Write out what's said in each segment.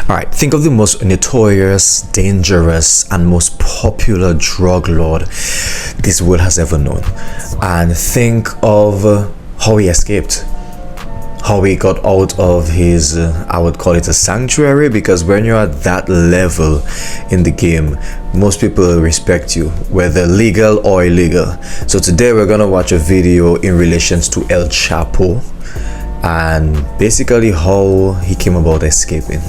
Alright, think of the most notorious, dangerous, and most popular drug lord this world has ever known. And think of how he escaped. How he got out of his, I would call it a sanctuary, because when you're at that level in the game, most people respect you, whether legal or illegal. So today we're gonna watch a video in relations to El Chapo and basically how he came about escaping.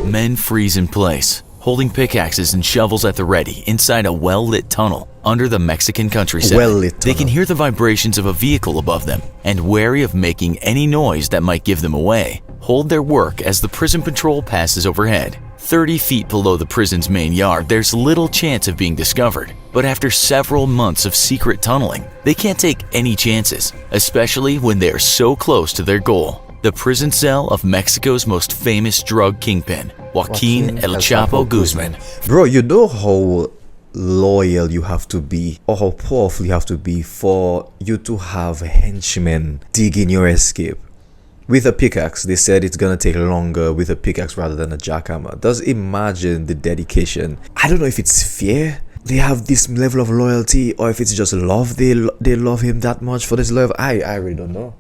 Men freeze in place, holding pickaxes and shovels at the ready inside a well-lit tunnel under the Mexican countryside. They can hear the vibrations of a vehicle above them and, wary of making any noise that might give them away, hold their work as the prison patrol passes overhead. 30 feet below the prison's main yard, there's little chance of being discovered. But after several months of secret tunneling, they can't take any chances, especially when they are so close to their goal. The prison cell of Mexico's most famous drug kingpin, Joaquin El Chapo Guzman. Bro, you know how loyal you have to be, or how powerful you have to be for you to have henchmen digging your escape. With a pickaxe, they said it's gonna take longer with a pickaxe rather than a jackhammer. Just imagine the dedication. I don't know if it's fear they have this level of loyalty, or if it's just love, they love him that much for this love. I really don't know.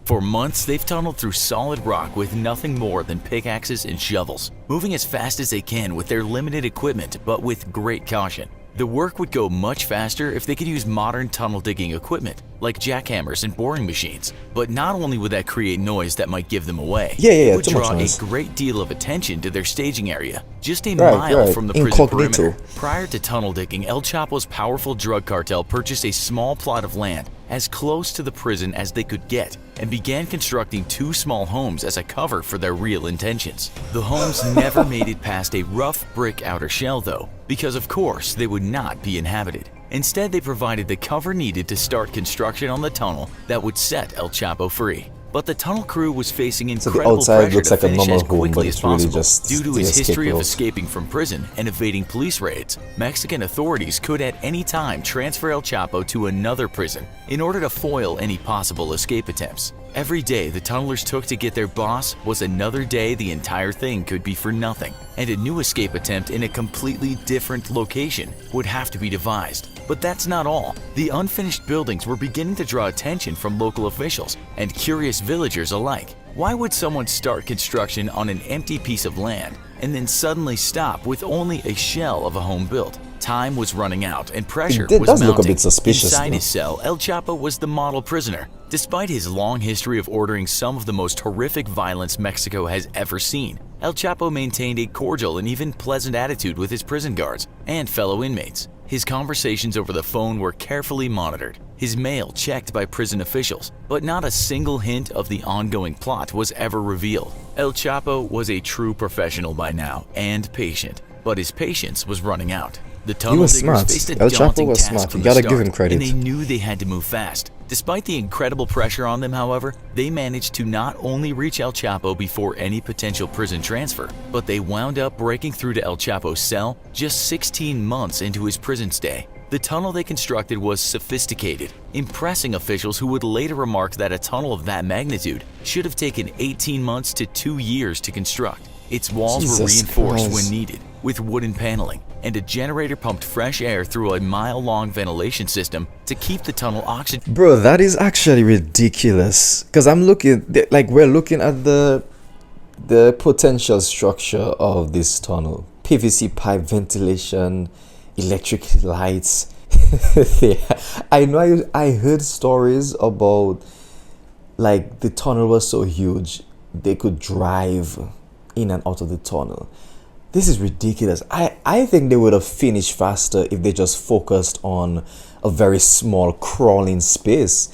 For months, they've tunneled through solid rock with nothing more than pickaxes and shovels, moving as fast as they can with their limited equipment, but with great caution. The work would go much faster if they could use modern tunnel digging equipment, like jackhammers and boring machines. But not only would that create noise that might give them away, it would draw a great deal of attention to their staging area, just a mile from the prison perimeter. Prior to tunnel digging, El Chapo's powerful drug cartel purchased a small plot of land as close to the prison as they could get, and began constructing 2 small homes as a cover for their real intentions. The homes never made it past a rough brick outer shell though, because of course they would not be inhabited. Instead, they provided the cover needed to start construction on the tunnel that would set El Chapo free. But the tunnel crew was facing incredible pressure to finish as quickly as possible. Due to his history of escaping from prison and evading police raids, Mexican authorities could at any time transfer El Chapo to another prison in order to foil any possible escape attempts. Every day the tunnelers took to get their boss was another day the entire thing could be for nothing, and a new escape attempt in a completely different location would have to be devised. But that's not all. The unfinished buildings were beginning to draw attention from local officials and curious villagers alike. Why would someone start construction on an empty piece of land and then suddenly stop with only a shell of a home built? Time was running out and pressure was mounting. Inside his cell, El Chapo was the model prisoner. Despite his long history of ordering some of the most horrific violence Mexico has ever seen, El Chapo maintained a cordial and even pleasant attitude with his prison guards and fellow inmates. His conversations over the phone were carefully monitored, his mail checked by prison officials, but not a single hint of the ongoing plot was ever revealed. El Chapo was a true professional by now and patient, but his patience was running out. The tunnel diggers faced a daunting task from the start, and they knew they had to move fast. Despite the incredible pressure on them, however, they managed to not only reach El Chapo before any potential prison transfer, but they wound up breaking through to El Chapo's cell just 16 months into his prison stay. The tunnel they constructed was sophisticated, impressing officials who would later remark that a tunnel of that magnitude should have taken 18 months to 2 years to construct. Its walls were reinforced when needed, with wooden paneling, and a generator pumped fresh air through a mile-long ventilation system to keep the tunnel oxygen. Bro, that is actually ridiculous. Because I'm looking, like we're looking at the potential structure of this tunnel. PVC pipe ventilation, electric lights. I heard stories about like the tunnel was so huge they could drive in and out of the tunnel. This is ridiculous. I think they would have finished faster if they just focused on a very small crawling space.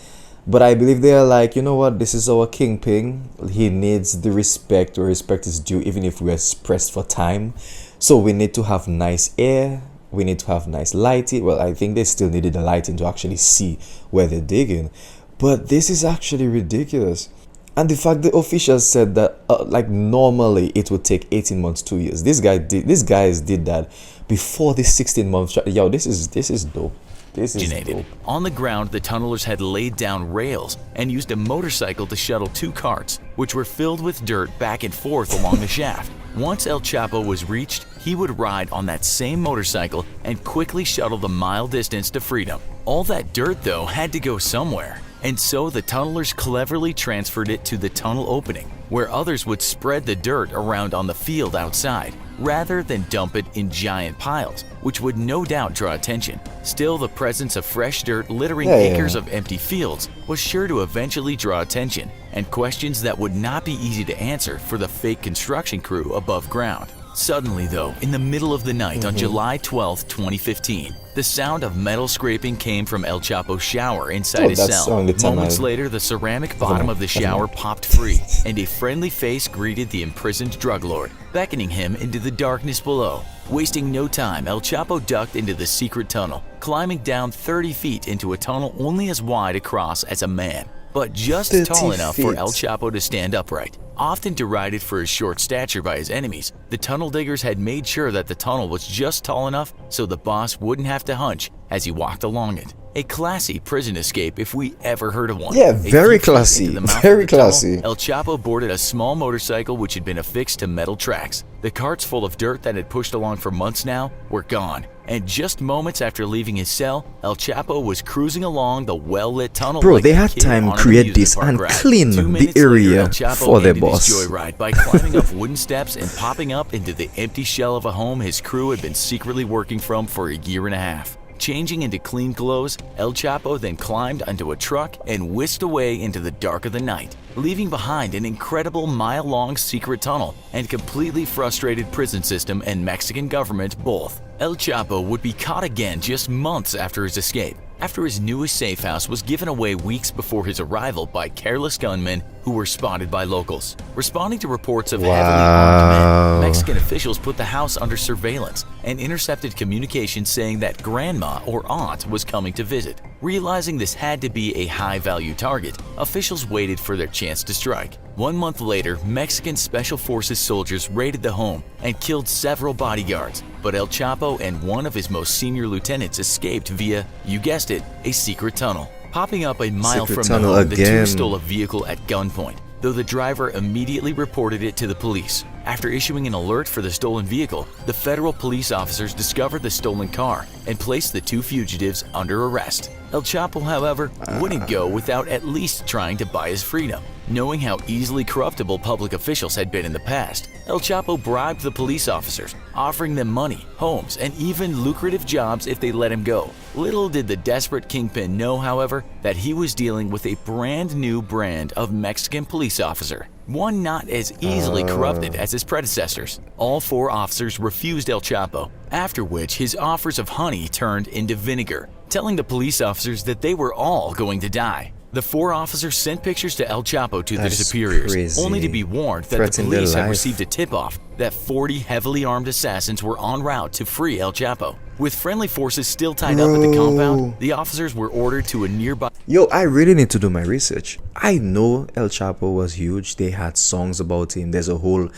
But I believe they are like, you know what, this is our kingpin. He needs the respect, or respect is due even if we are pressed for time. So we need to have nice air. We need to have nice lighting. Well, I think they still needed the lighting to actually see where they're digging. But this is actually ridiculous. And the fact the officials said that like normally it would take 18 months, 2 years. These guys did that before the 16 months. Yo, this is dope. This is dope. On the ground, the tunnelers had laid down rails and used a motorcycle to shuttle 2 carts, which were filled with dirt back and forth along the shaft. Once El Chapo was reached, he would ride on that same motorcycle and quickly shuttle the mile distance to freedom. All that dirt, though, had to go somewhere, and so the tunnelers cleverly transferred it to the tunnel opening, where others would spread the dirt around on the field outside, rather than dump it in giant piles, which would no doubt draw attention. Still, the presence of fresh dirt littering acres of empty fields was sure to eventually draw attention, and questions that would not be easy to answer for the fake construction crew above ground. Suddenly, though, in the middle of the night on July 12, 2015, the sound of metal scraping came from El Chapo's shower inside his cell. Moments later, the ceramic bottom of the shower popped free, and a friendly face greeted the imprisoned drug lord, beckoning him into the darkness below. Wasting no time, El Chapo ducked into the secret tunnel, climbing down 30 feet into a tunnel only as wide across as a man, but just tall enough for El Chapo to stand upright. Often derided for his short stature by his enemies, the tunnel diggers had made sure that the tunnel was just tall enough so the boss wouldn't have to hunch as he walked along it. A classy prison escape if we ever heard of one. Yeah, very classy, very classy. El Chapo boarded a small motorcycle which had been affixed to metal tracks. The carts full of dirt that had pushed along for months now were gone, and just moments after leaving his cell, El Chapo was cruising along the well-lit tunnel. Bro, they had time to create this and clean the area for their boss. Joyride by climbing up wooden steps and popping up into the empty shell of a home his crew had been secretly working from for a year and a half. Changing into clean clothes, El Chapo then climbed onto a truck and whisked away into the dark of the night, leaving behind an incredible mile-long secret tunnel and completely frustrated prison system and Mexican government both. El Chapo would be caught again just months after his escape, after his newest safe house was given away weeks before his arrival by careless gunmen who were spotted by locals. Responding to reports of heavily armed men, Mexican officials put the house under surveillance and intercepted communications saying that grandma or aunt was coming to visit. Realizing this had to be a high-value target, officials waited for their chance to strike. 1 month later, Mexican Special Forces soldiers raided the home and killed several bodyguards, but El Chapo and one of his most senior lieutenants escaped via, you guessed it, a secret tunnel. Popping up a mile from the home, the two stole a vehicle at gunpoint, though the driver immediately reported it to the police. After issuing an alert for the stolen vehicle, the federal police officers discovered the stolen car and placed the two fugitives under arrest. El Chapo, however, wouldn't go without at least trying to buy his freedom. Knowing how easily corruptible public officials had been in the past, El Chapo bribed the police officers, offering them money, homes, and even lucrative jobs if they let him go. Little did the desperate kingpin know, however, that he was dealing with a brand new brand of Mexican police officer, one not as easily corrupted as his predecessors. All 4 officers refused El Chapo, after which his offers of honey turned into vinegar, telling the police officers that they were all going to die. The 4 officers sent pictures to El Chapo to their superiors, only to be warned that the police had received a tip-off that 40 heavily armed assassins were en route to free El Chapo. With friendly forces still tied up at the compound, the officers were ordered to a nearby... Yo, I really need to do my research. I know El Chapo was huge. They had songs about him. There's a whole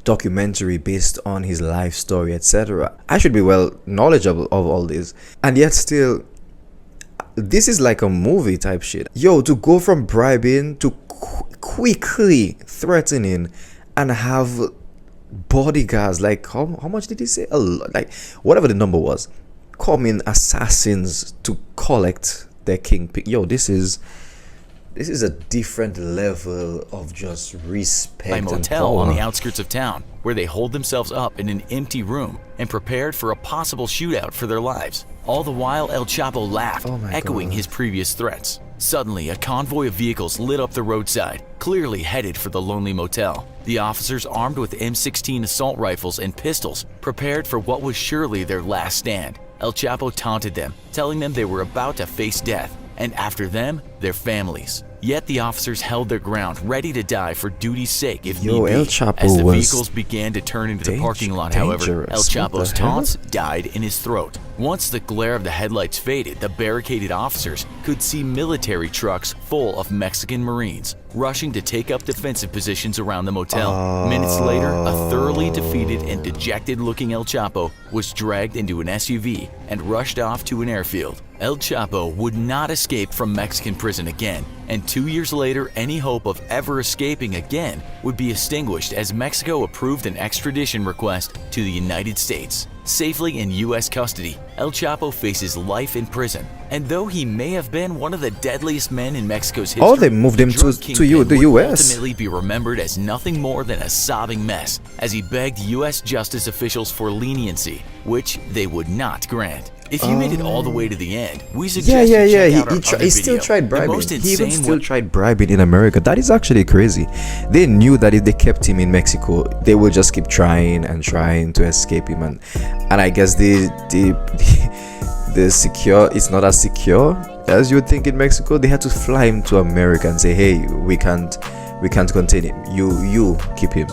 documentary based on his life story, etc. I should be well knowledgeable of all this. And yet still, this is like a movie type shit. Yo, to go from bribing to quickly threatening and have bodyguards, like how much did he say? A lot, like whatever the number was, coming assassins to collect their kingpin. Yo, this is a different level of just respect. A motel on the outskirts of town, where they hold themselves up in an empty room and prepared for a possible shootout for their lives. All the while, El Chapo laughed, echoing his previous threats. Suddenly, a convoy of vehicles lit up the roadside, clearly headed for the lonely motel. The officers, armed with M16 assault rifles and pistols, prepared for what was surely their last stand. El Chapo taunted them, telling them they were about to face death, and after them, their families. Yet the officers held their ground, ready to die for duty's sake if need be. El Chapo As the vehicles began to turn into the parking lot, however, El Chapo's taunts died in his throat. Once the glare of the headlights faded, the barricaded officers could see military trucks full of Mexican Marines, rushing to take up defensive positions around the motel. Minutes later, a thoroughly defeated and dejected-looking El Chapo was dragged into an SUV and rushed off to an airfield. El Chapo would not escape from Mexican prison again, and 2 years later, any hope of ever escaping again would be extinguished as Mexico approved an extradition request to the United States. Safely in U.S. custody, El Chapo faces life in prison, and though he may have been one of the deadliest men in Mexico's history, Oh, they moved him to the would US. ultimately be remembered as nothing more than a sobbing mess as he begged U.S. justice officials for leniency, which they would not grant. If you made it all the way to the end, we suggest you check out our other He still video. tried The bribing. most He even insane still tried bribing in America. That is actually crazy. They knew that if they kept him in Mexico, they would just keep trying and trying to escape him. And I guess the secure, it's not as secure as you would think in Mexico. They had to fly him to America and say, hey, we can't contain him. You keep him.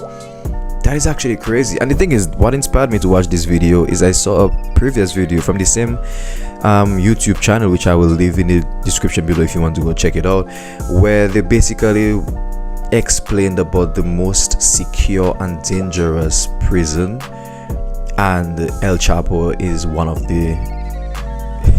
That is actually crazy. And the thing is, what inspired me to watch this video is I saw a previous video from the same YouTube channel, which I will leave in the description below if you want to go check it out, where they basically explained about the most secure and dangerous prison, and El Chapo is one of the,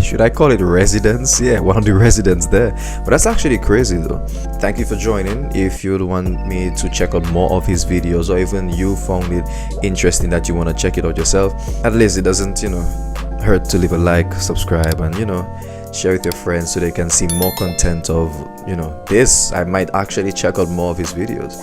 should I call it residents? Yeah, one of the residents there. But that's actually crazy though. Thank you for joining. If you'd want me to check out more of his videos, or even you found it interesting that you want to check it out yourself, at least it doesn't, hurt to leave a like, subscribe, and share with your friends so they can see more content of this. I might actually check out more of his videos.